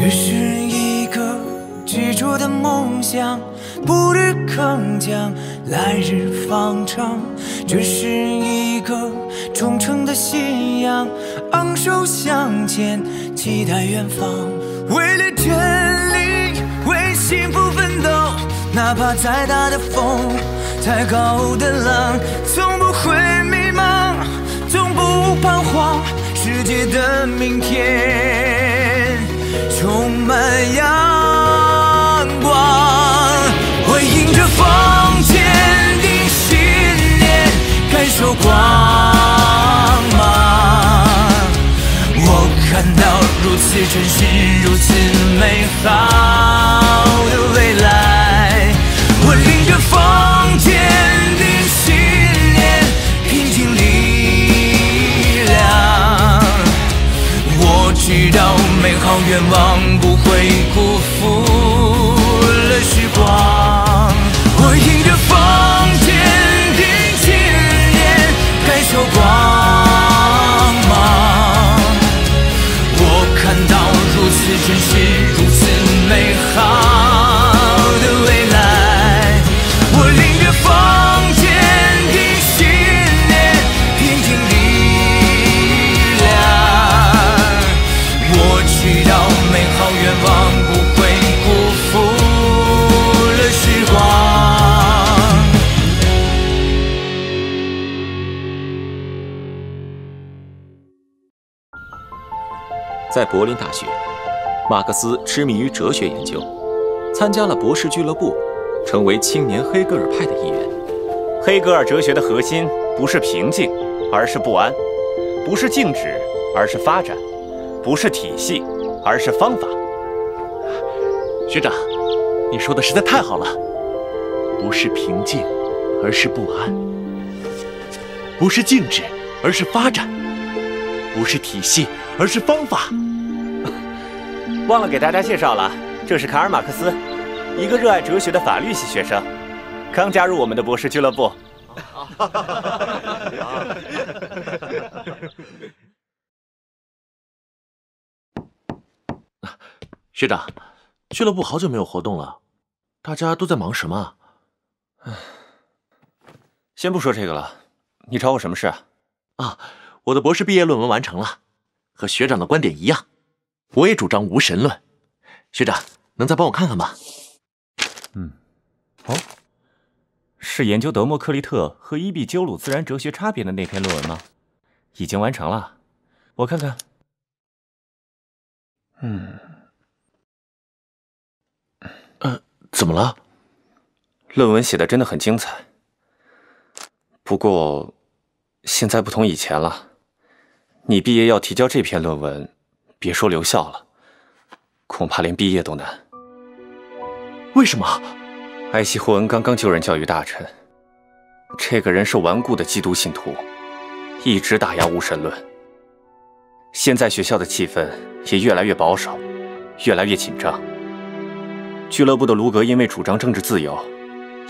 这是一个执着的梦想，不日铿锵，来日方长。这是一个忠诚的信仰，昂首向前，期待远方。为了真理，为幸福奋斗，哪怕再大的风，再高的浪，从不会迷茫，从不彷徨。世界的明天充满阳光，我迎着风，坚定信念，感受光芒。我看到如此真实，如此美好的未来。我迎着风，坚定信念，拼尽力量。我知道美好愿望不会辜负了时光。我迎着风，坚定信念，感受光芒。我看到如此真实，如此美好的未来。我迎着风，坚定信念，拼尽力量。我知道美好愿望不会辜负了时光。在柏林大学，马克思痴迷于哲学研究，参加了博士俱乐部，成为青年黑格尔派的一员。黑格尔哲学的核心不是平静，而是不安；不是静止，而是发展；不是体系，而是方法。学长，你说的实在太好了，不是平静，而是不安；不是静止，而是发展；不是体系，而是方法。忘了给大家介绍了，这是卡尔·马克思，一个热爱哲学的法律系学生，刚加入我们的博士俱乐部。学长，俱乐部好久没有活动了，大家都在忙什么？先不说这个了，你找我什么事啊？啊，我的博士毕业论文完成了，和学长的观点一样，我也主张无神论。学长，能再帮我看看吗？哦，是研究德谟克利特和伊壁鸠鲁自然哲学差别的那篇论文吗？已经完成了，我看看。怎么了？论文写的真的很精彩，不过现在不同以前了。你毕业要提交这篇论文，别说留校了，恐怕连毕业都难。为什么？埃希霍恩刚刚就任教育大臣，这个人是顽固的基督信徒，一直打压无神论。现在学校的气氛也越来越保守，越来越紧张。俱乐部的卢格因为主张政治自由，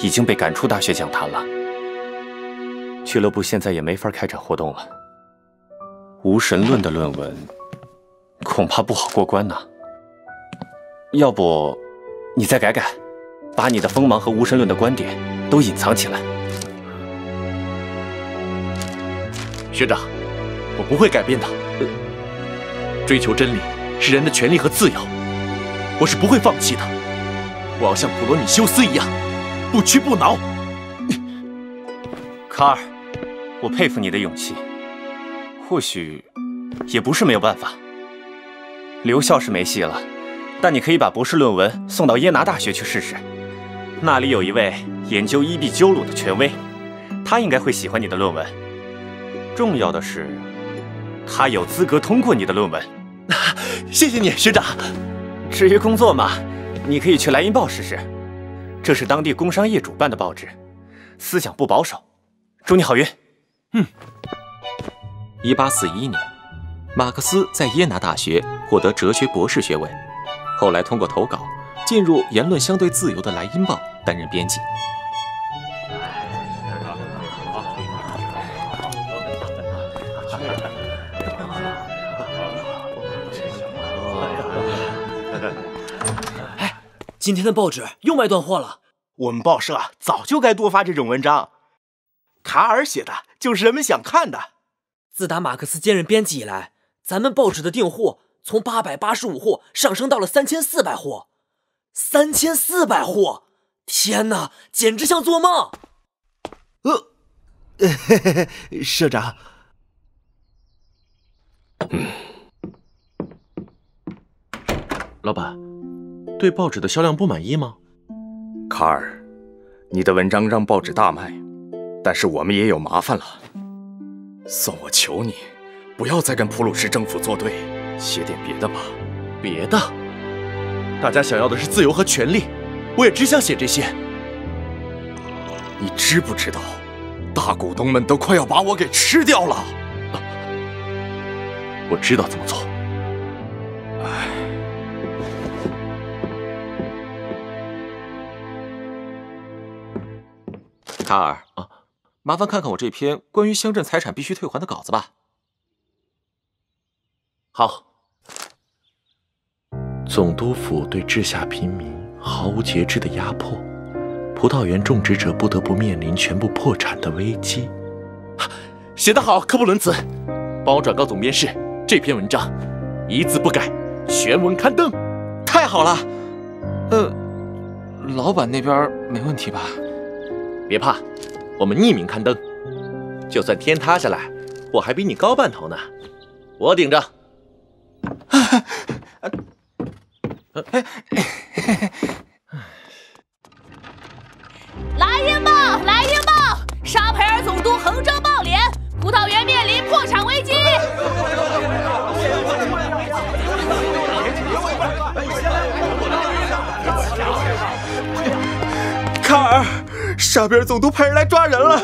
已经被赶出大学讲坛了。俱乐部现在也没法开展活动了。无神论的论文恐怕不好过关呢。要不你再改改，把你的锋芒和无神论的观点都隐藏起来。学长，我不会改变的。追求真理是人的权利和自由，我是不会放弃的。我要像普罗米修斯一样，不屈不挠。卡尔，我佩服你的勇气。或许也不是没有办法。留校是没戏了，但你可以把博士论文送到耶拿大学去试试。那里有一位研究伊壁鸠鲁的权威，他应该会喜欢你的论文。重要的是，他有资格通过你的论文。谢谢你，学长。至于工作嘛，你可以去莱茵报试试，这是当地工商业主办的报纸，思想不保守。祝你好运。1841年，马克思在耶拿大学获得哲学博士学位，后来通过投稿进入言论相对自由的莱茵报担任编辑。今天的报纸又卖断货了。我们报社早就该多发这种文章，卡尔写的就是人们想看的。自打马克思兼任编辑以来，咱们报纸的订货从885货上升到了3400货，3400货！天哪，简直像做梦！社长，老板，对报纸的销量不满意吗？卡尔，你的文章让报纸大卖，但是我们也有麻烦了。算我求你，不要再跟普鲁士政府作对，写点别的吧。别的？大家想要的是自由和权利，我也只想写这些。你知不知道，大股东们都快要把我给吃掉了？我知道怎么做。卡尔啊，麻烦看看我这篇关于乡镇财产必须退还的稿子吧。好。总督府对治下平民毫无节制的压迫，葡萄园种植者不得不面临全部破产的危机。写得好，科布伦茨，帮我转告总编室，这篇文章一字不改，全文刊登。太好了。老板那边没问题吧？别怕，我们匿名刊登，就算天塌下来，我还比你高半头呢，我顶着。来英报，来英报！沙培尔总督横征暴敛，葡萄园面临破产危机。卡尔，沙贝尔总督派人来抓人了，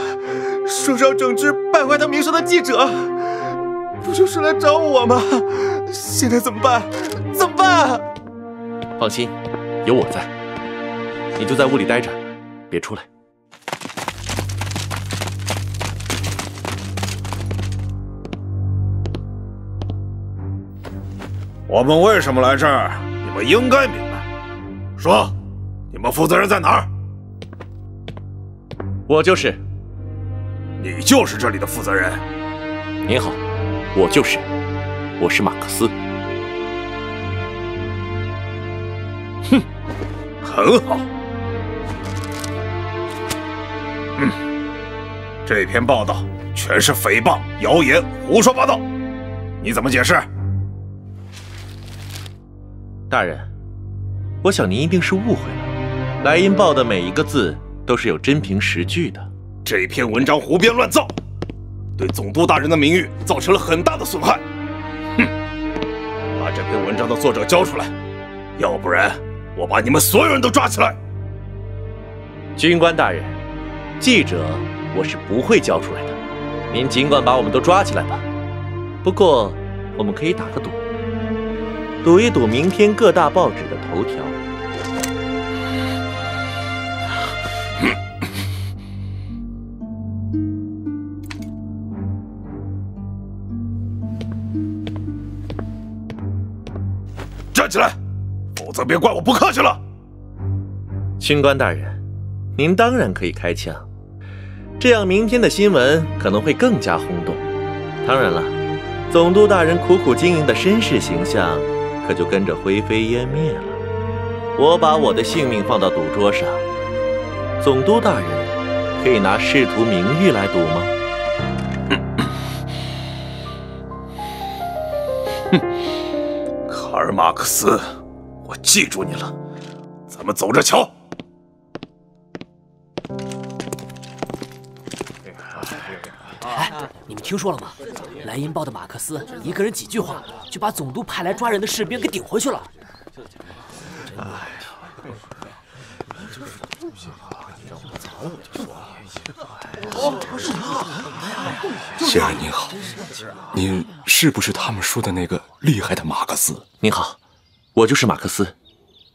说是要整治败坏他名声的记者，不就是来找我吗？现在怎么办？怎么办？放心，有我在，你就在屋里待着，别出来。我们为什么来这儿？你们应该明白。说，你们负责人在哪儿？我就是。你就是这里的负责人？您好，我就是，我是马克思。哼，很好。这篇报道全是诽谤、谣言、胡说八道，你怎么解释？大人，我想您一定是误会了，莱茵报的每一个字都是有真凭实据的。这篇文章胡编乱造，对总督大人的名誉造成了很大的损害。哼，把这篇文章的作者交出来，要不然我把你们所有人都抓起来。军官大人，记者我是不会交出来的，您尽管把我们都抓起来吧。不过我们可以打个赌，赌一赌明天各大报纸的头条。站起来，否则别怪我不客气了。军官大人，您当然可以开枪，这样明天的新闻可能会更加轰动。当然了，总督大人苦苦经营的绅士形象可就跟着灰飞烟灭了。我把我的性命放到赌桌上，总督大人可以拿仕途名誉来赌吗？卡尔马克思，我记住你了，咱们走着瞧。哎，你们听说了吗？莱茵报的马克思一个人几句话就把总督派来抓人的士兵给顶回去了。先生您好，您是不是他们说的那个厉害的马克思？您好，我就是马克思，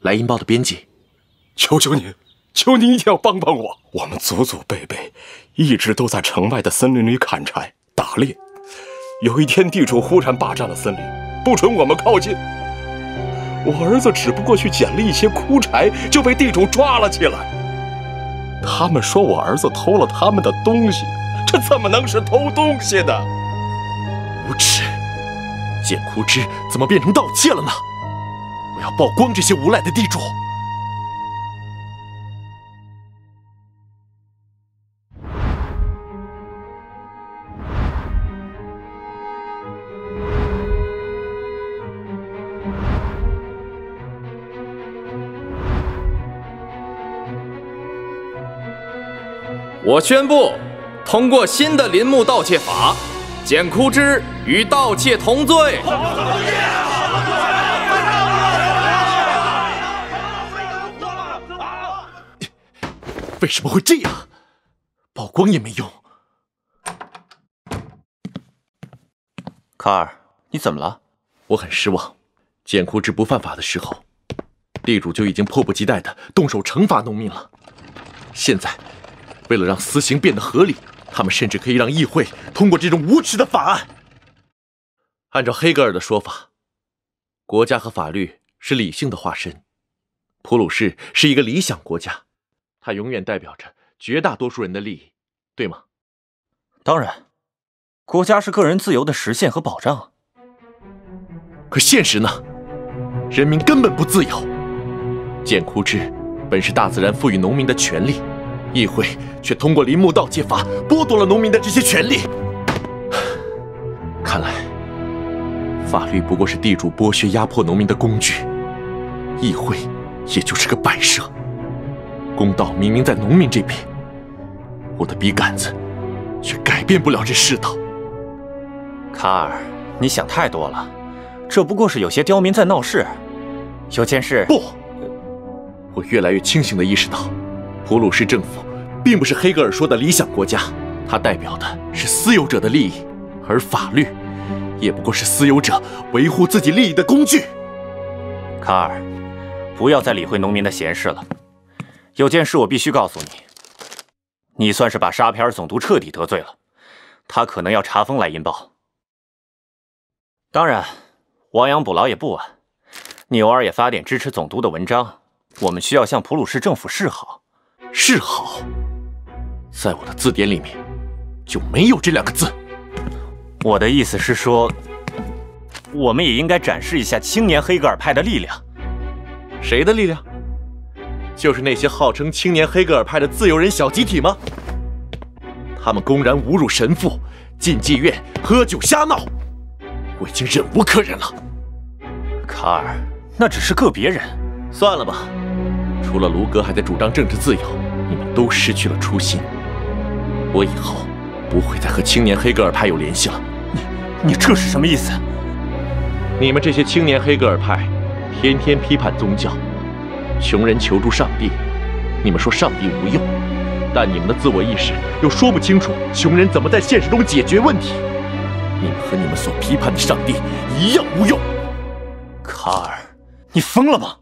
莱茵报的编辑。求求您，求您一定要帮帮我！我们祖祖辈辈一直都在城外的森林里砍柴打猎，有一天地主忽然霸占了森林，不准我们靠近。我儿子只不过去捡了一些枯柴，就被地主抓了起来。他们说我儿子偷了他们的东西，这怎么能是偷东西呢？无耻！剑枯枝怎么变成盗窃了呢？我要曝光这些无赖的地主！我宣布，通过新的林木盗窃法，剑枯枝与盗窃同罪。为什么会这样？曝光也没用。卡尔，你怎么了？我很失望。剑枯枝不犯法的时候，地主就已经迫不及待地动手惩罚农民了。现在，为了让私刑变得合理，他们甚至可以让议会通过这种无耻的法案。按照黑格尔的说法，国家和法律是理性的化身。普鲁士是一个理想国家，它永远代表着绝大多数人的利益，对吗？当然，国家是个人自由的实现和保障。可现实呢？人民根本不自由。剑枯枝本是大自然赋予农民的权利，议会却通过林木盗窃法剥夺了农民的这些权利。看来，法律不过是地主剥削压迫农民的工具，议会也就是个摆设。公道明明在农民这边，我的笔杆子却改变不了这世道。卡尔，你想太多了，这不过是有些刁民在闹事。有件事……不，我越来越清醒地意识到，普鲁士政府并不是黑格尔说的理想国家，它代表的是私有者的利益，而法律也不过是私有者维护自己利益的工具。卡尔，不要再理会农民的闲事了。有件事我必须告诉你，你算是把沙皮尔总督彻底得罪了，他可能要查封莱茵报。当然，亡羊补牢也不晚，你偶尔也发点支持总督的文章，我们需要向普鲁士政府示好。示好，在我的字典里面就没有这两个字。我的意思是说，我们也应该展示一下青年黑格尔派的力量。谁的力量？就是那些号称青年黑格尔派的自由人小集体吗？他们公然侮辱神父，进妓院喝酒瞎闹，我已经忍无可忍了。卡尔，那只是个别人。算了吧，除了卢格还在主张政治自由，你们都失去了初心。我以后不会再和青年黑格尔派有联系了。你这是什么意思？你们这些青年黑格尔派，天天批判宗教，穷人求助上帝，你们说上帝无用，但你们的自我意识又说不清楚穷人怎么在现实中解决问题。你们和你们所批判的上帝一样无用。卡尔，你疯了吗？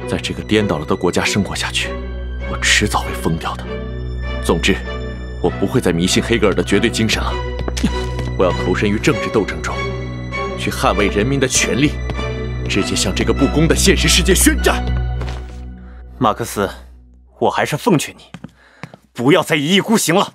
在这个颠倒了的国家生活下去，我迟早会疯掉的。总之，我不会再迷信黑格尔的绝对精神了。我要投身于政治斗争中，去捍卫人民的权利，直接向这个不公的现实世界宣战。马克思，我还是奉劝你，不要再一意孤行了。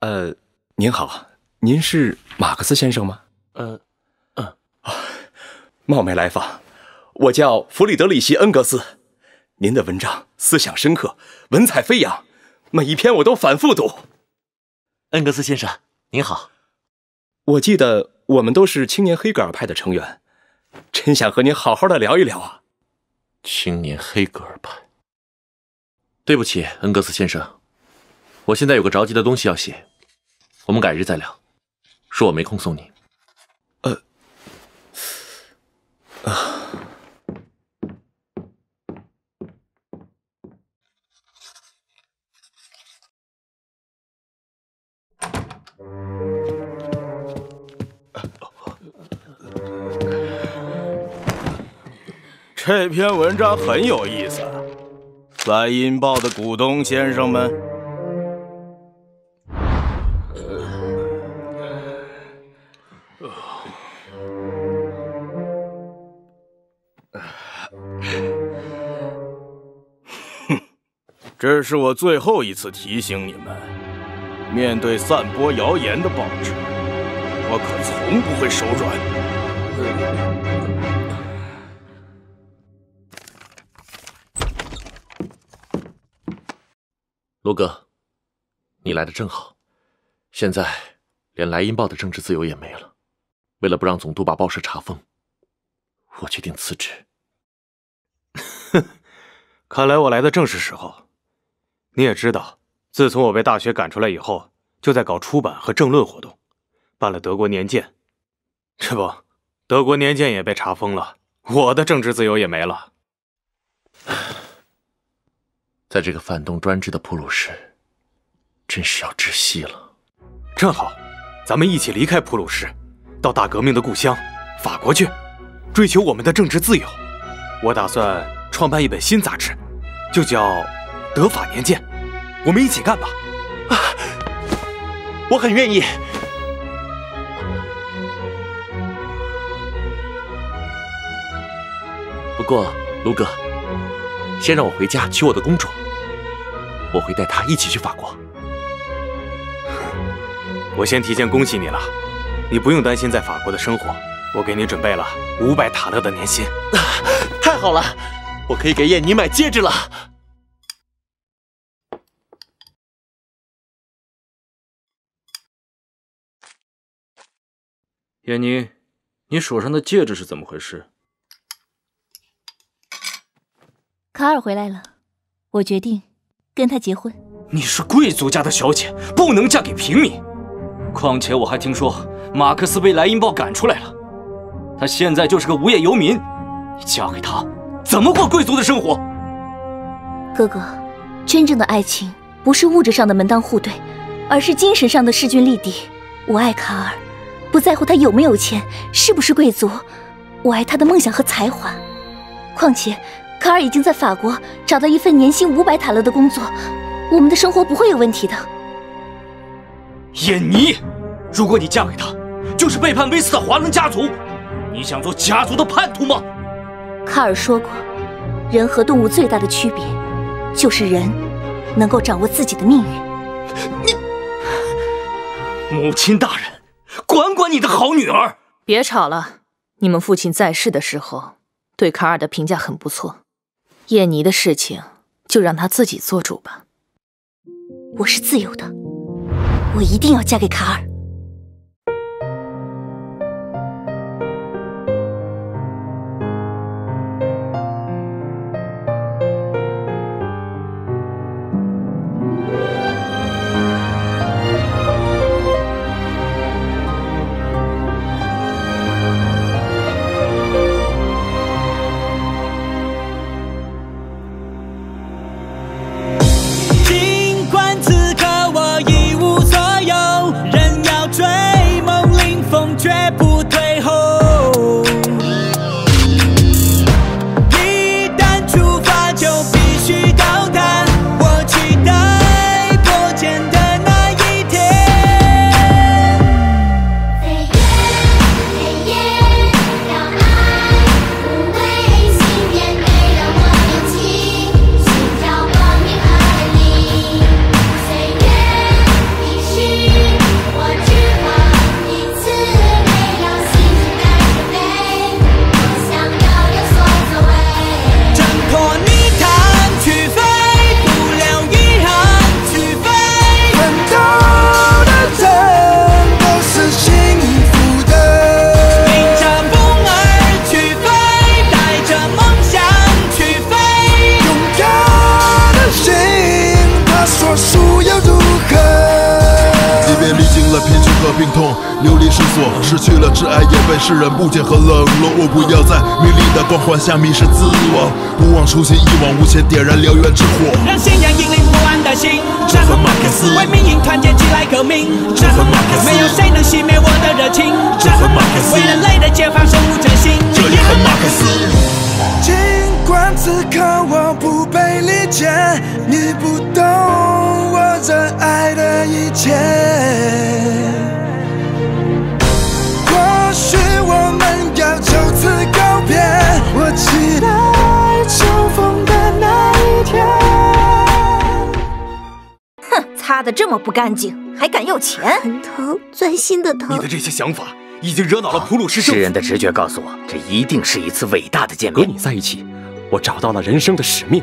哼！您好，您是马克思先生吗？冒昧来访，我叫弗里德里希·恩格斯。您的文章思想深刻，文采飞扬，每一篇我都反复读。恩格斯先生，您好。我记得我们都是青年黑格尔派的成员，真想和您好好的聊一聊啊。青年黑格尔派。对不起，恩格斯先生，我现在有个着急的东西要写，我们改日再聊。说我没空送你。这篇文章很有意思。莱茵报的股东先生们，这是我最后一次提醒你们，面对散播谣言的报纸，我可从不会手软。罗哥，你来的正好。现在连莱茵报的政治自由也没了。为了不让总督把报社查封，我决定辞职。看来我来的正是时候。你也知道，自从我被大学赶出来以后，就在搞出版和政论活动，办了德国年鉴。这不，德国年鉴也被查封了，我的政治自由也没了。在这个反动专制的普鲁士，真是要窒息了。正好，咱们一起离开普鲁士，到大革命的故乡法国去，追求我们的政治自由。我打算创办一本新杂志，就叫《德法年鉴》，我们一起干吧。我很愿意。不过，卢哥，先让我回家娶我的公主，我会带她一起去法国。我先提前恭喜你了，你不用担心在法国的生活，我给你准备了500塔勒的年薪。太好了，我可以给燕妮买戒指了。燕妮，你手上的戒指是怎么回事？卡尔回来了，我决定跟他结婚。你是贵族家的小姐，不能嫁给平民。况且我还听说马克思被莱茵报赶出来了，他现在就是个无业游民。你嫁给他，怎么过贵族的生活？哥哥，真正的爱情不是物质上的门当户对，而是精神上的势均力敌。我爱卡尔，不在乎他有没有钱，是不是贵族，我爱他的梦想和才华。况且卡尔已经在法国找到一份年薪500塔勒的工作，我们的生活不会有问题的。燕妮，如果你嫁给他，就是背叛威斯特华伦家族。你想做家族的叛徒吗？卡尔说过，人和动物最大的区别，就是人能够掌握自己的命运。母亲大人，管管你的好女儿！别吵了，你们父亲在世的时候，对卡尔的评价很不错。燕妮的事情，就让他自己做主吧。我是自由的，我一定要嫁给卡尔。失去了挚爱，也被世人不解和冷落。我不要在名利的光环下迷失自我，不忘初心，一往无前，点燃燎原之火，让信仰引领不安的心。这和马克思为民营团结起来革命，这和马克思没有谁能熄灭我的热情，这和马克思为人类的解放守护真心，这也和马克思。见，你不懂我热爱的一切。或许我们要就此告别，我期待重逢的那一天。哼，擦得这么不干净，还敢要钱？很疼，钻心的疼。你的这些想法已经惹恼了普鲁士政府。世人的直觉告诉我，这一定是一次伟大的见面。和你在一起，我找到了人生的使命。